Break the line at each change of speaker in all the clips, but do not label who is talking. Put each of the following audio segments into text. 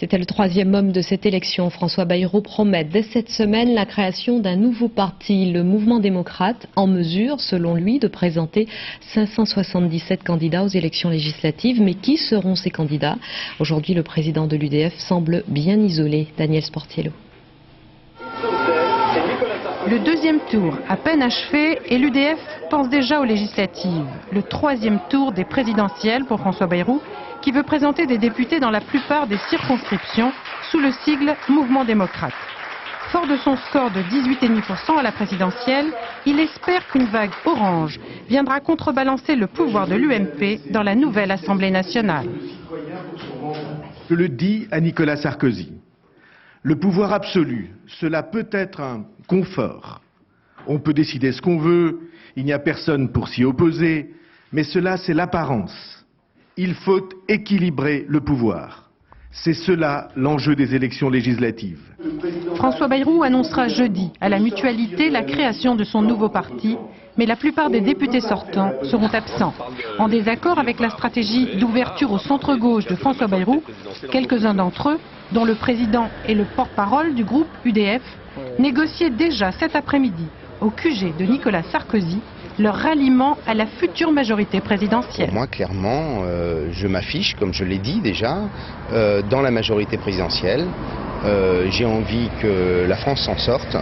C'était le troisième homme de cette élection. François Bayrou promet dès cette semaine la création d'un nouveau parti, le Mouvement démocrate, en mesure, selon lui, de présenter 577 candidats aux élections législatives. Mais qui seront ces candidats? Aujourd'hui, le président de l'UDF semble bien isolé. Daniel Sportiello.
Le deuxième tour à peine achevé et l'UDF pense déjà aux législatives. Le troisième tour des présidentielles pour François Bayrou, qui veut présenter des députés dans la plupart des circonscriptions sous le sigle Mouvement démocrate. Fort de son score de 18,5% à la présidentielle, il espère qu'une vague orange viendra contrebalancer le pouvoir de l'UMP dans la nouvelle Assemblée nationale.
Je le dis à Nicolas Sarkozy. Le pouvoir absolu, cela peut être un confort. On peut décider ce qu'on veut, il n'y a personne pour s'y opposer, mais cela c'est l'apparence. Il faut équilibrer le pouvoir. C'est cela l'enjeu des élections législatives.
François Bayrou annoncera jeudi à la Mutualité la création de son nouveau parti, mais la plupart des députés sortants seront absents. En désaccord avec la stratégie d'ouverture au centre-gauche de François Bayrou, quelques-uns d'entre eux, dont le président et le porte-parole du groupe UDF, négociaient déjà cet après-midi au QG de Nicolas Sarkozy leur ralliement à la future majorité présidentielle.
Moi, clairement, je m'affiche, comme je l'ai dit déjà, dans la majorité présidentielle. J'ai envie que la France s'en sorte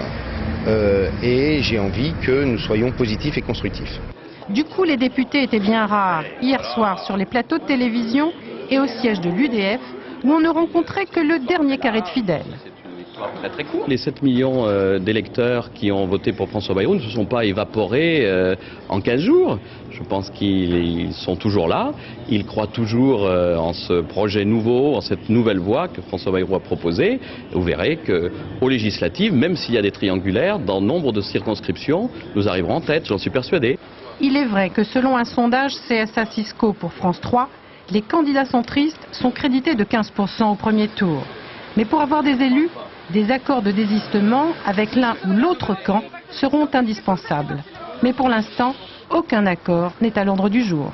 et j'ai envie que nous soyons positifs et constructifs.
Du coup, les députés étaient bien rares hier soir sur les plateaux de télévision et au siège de l'UDF, où on ne rencontrait que le dernier carré de fidèles.
Très court. Les 7 millions d'électeurs qui ont voté pour François Bayrou ne se sont pas évaporés en 15 jours. Je pense qu'ils sont toujours là. Ils croient toujours en ce projet nouveau, en cette nouvelle voie que François Bayrou a proposée. Vous verrez qu'aux législatives, même s'il y a des triangulaires, dans nombre de circonscriptions, nous arriverons en tête, j'en suis persuadé.
Il est vrai que selon un sondage CSA Cisco pour France 3, les candidats centristes sont crédités de 15% au premier tour. Mais pour avoir des élus, des accords de désistement avec l'un ou l'autre camp seront indispensables. Mais pour l'instant, aucun accord n'est à l'ordre du jour.